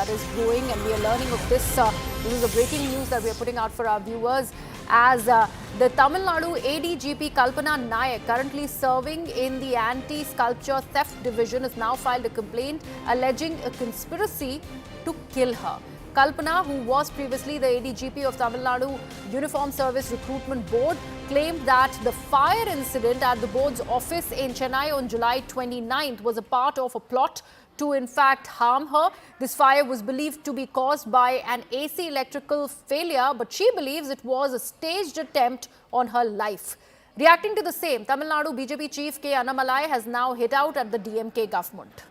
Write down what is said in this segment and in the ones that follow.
that is brewing, and we are learning of this. This is a breaking news that we are putting out for our viewers as the Tamil Nadu ADGP Kalpana Nayak, currently serving in the anti-sculpture theft division, has now filed a complaint alleging a conspiracy to kill her. Kalpana, who was previously the ADGP of Tamil Nadu Uniform Service Recruitment Board, claimed that the fire incident at the board's office in Chennai on July 29th was a part of a plot to in fact harm her. This fire was believed to be caused by an AC electrical failure, but she believes it was a staged attempt on her life. Reacting to the same, Tamil Nadu BJP chief K. Annamalai has now hit out at the DMK government.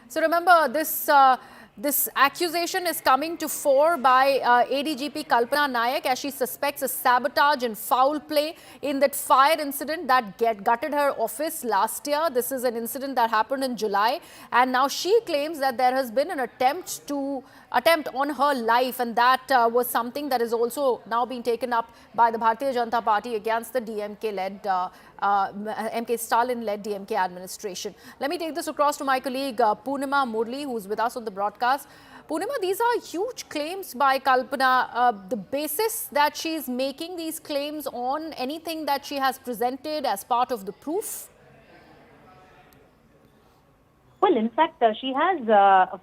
So remember, this accusation is coming to fore by ADGP Kalpana Nayak as she suspects a sabotage and foul play in that fire incident that gutted her office last year. This is an incident that happened in July, and now she claims that there has been an attempt on her life, and that was something that is also now being taken up by the Bharatiya Janata Party against the DMK-led MK Stalin-led DMK administration. Let me take this across to my colleague Poonima Murli, who is with us on the broadcast. Poonima, these are huge claims by Kalpana. The basis that she is making these claims on, anything that she has presented as part of the proof? Well, in fact, she has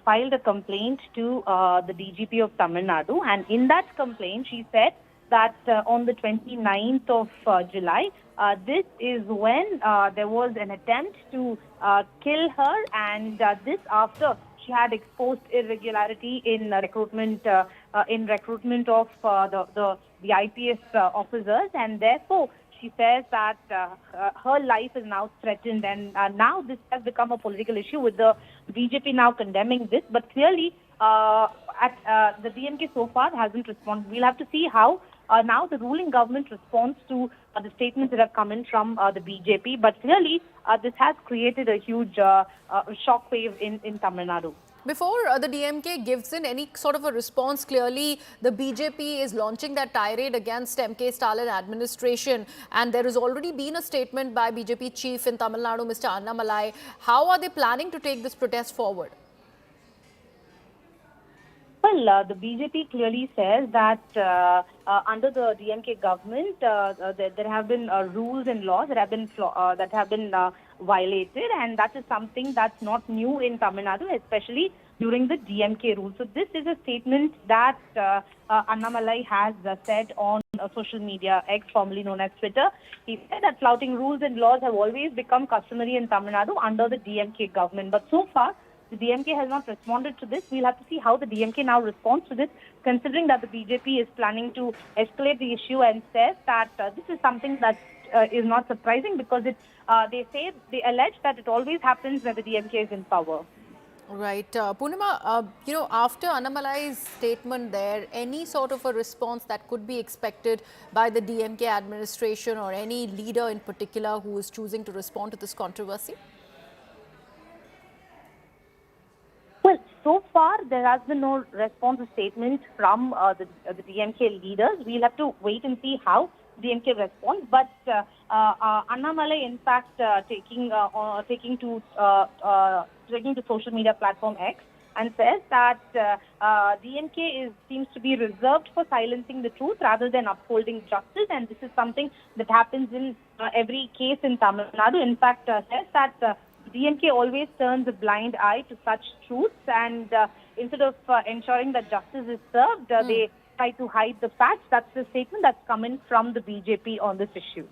filed a complaint to the DGP of Tamil Nadu, and in that complaint, she said that on the 29th of July, this is when there was an attempt to kill her, and this after she had exposed irregularity in recruitment of the IPS officers, and therefore she says that her life is now threatened, and now this has become a political issue with the BJP now condemning this. But clearly, the DMK so far hasn't responded. We'll have to see how now the ruling government responds to the statements that have come in from the BJP. But clearly, this has created a huge shockwave in Tamil Nadu. Before the DMK gives in any sort of a response, clearly the BJP is launching that tirade against MK Stalin administration, and there has already been a statement by BJP chief in Tamil Nadu, Mr. Annamalai. How are they planning to take this protest forward? Well, the BJP clearly says that under the DMK government, there have been rules and laws that have been violated, and that is something that's not new in Tamil Nadu, especially during the DMK rule. So this is a statement that Annamalai has said on social media, X, formerly known as Twitter. He said that flouting rules and laws have always become customary in Tamil Nadu under the DMK government. But so far, the DMK has not responded to this. We'll have to see how the DMK now responds to this, considering that the BJP is planning to escalate the issue and says that this is something that is not surprising because they allege that it always happens when the DMK is in power. Right. Poonima, after Annamalai's statement there, any sort of a response that could be expected by the DMK administration or any leader in particular who is choosing to respond to this controversy? Well, so far there has been no response or statement from the DMK leaders. We'll have to wait and see how DMK responds. But Annamalai, in fact, taking to social media platform X and says that DMK seems to be reserved for silencing the truth rather than upholding justice, and this is something that happens in every case in Tamil Nadu. In fact, says that DMK always turns a blind eye to such truths, and instead of ensuring that justice is served, they try to hide the facts. That's the statement that's coming from the BJP on this issue.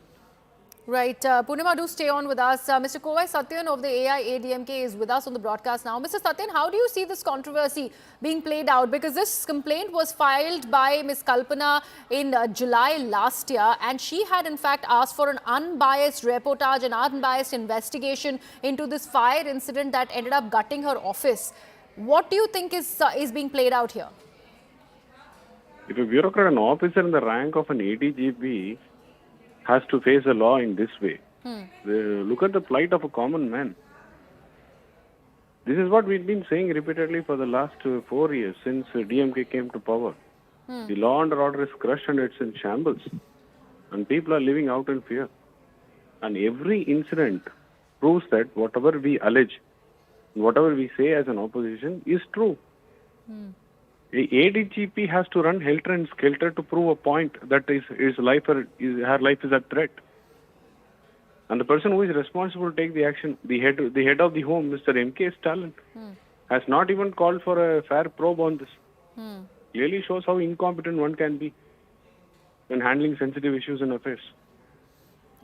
Right. Poonima, do stay on with us. Mr. Kovai Satyan of the AIADMK is with us on the broadcast now. Mr. Satyan, how do you see this controversy being played out? Because this complaint was filed by Ms. Kalpana in July last year, and she had in fact asked for an unbiased reportage, an unbiased investigation into this fire incident that ended up gutting her office. What do you think is being played out here? If a bureaucrat, an officer in the rank of an ADGP, has to face the law in this way. Look at the plight of a common man. This is what we've been saying repeatedly for the last 4 years since DMK came to power. The law and order is crushed and it's in shambles. And people are living out in fear. And every incident proves that whatever we allege, whatever we say as an opposition is true. The ADGP has to run helter and skelter to prove a point that his life or her life is at threat. And the person who is responsible to take the action, the head of the home, Mr. M.K. Stalin, has not even called for a fair probe on this. Clearly shows how incompetent one can be when handling sensitive issues and affairs.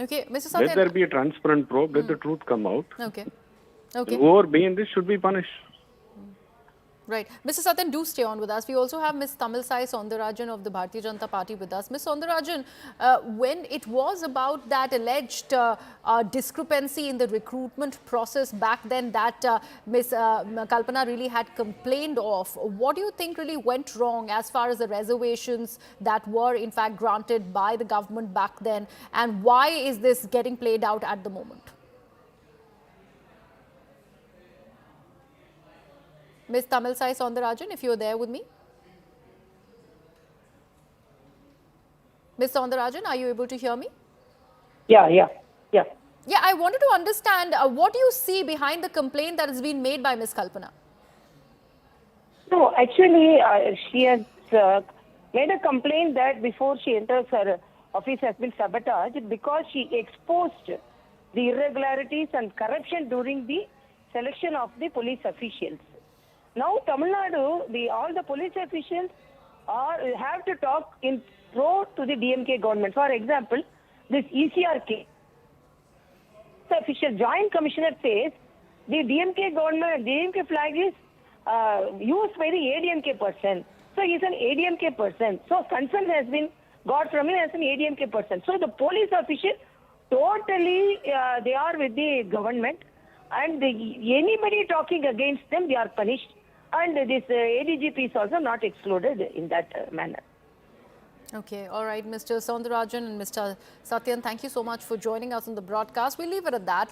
Okay, Mr. Let there Satyan. be a transparent probe, let the truth come out. Okay. Okay. Whoever being this should be punished. Right. Mr. Satyan, do stay on with us. We also have Ms. Tamilisai Soundarajan of the Bharatiya Janata Party with us. Ms. Soundarajan, when it was about that alleged discrepancy in the recruitment process back then that Ms. Kalpana really had complained of, what do you think really went wrong as far as the reservations that were in fact granted by the government back then, and why is this getting played out at the moment? Ms. Tamilisai Soundarajan, if you're there with me. Ms. Soundarajan, are you able to hear me? Yeah. Yeah, I wanted to understand what do you see behind the complaint that has been made by Ms. Kalpana? No, actually, she has made a complaint that before she enters her office has been sabotaged because she exposed the irregularities and corruption during the selection of the police officials. Now, Tamil Nadu, all the police officials have to talk in pro to the DMK government. For example, this ECR case, the official joint commissioner says the DMK government, DMK flag is used by the ADMK person. So he is an ADMK person. So consent has been got from him as an ADMK person. So the police official totally they are with the government, and anybody talking against them, they are punished. And this ADGP is also not excluded in that manner. Okay, all right, Mr. Soundarajan and Mr. Satyan, thank you so much for joining us on the broadcast. We'll leave it at that.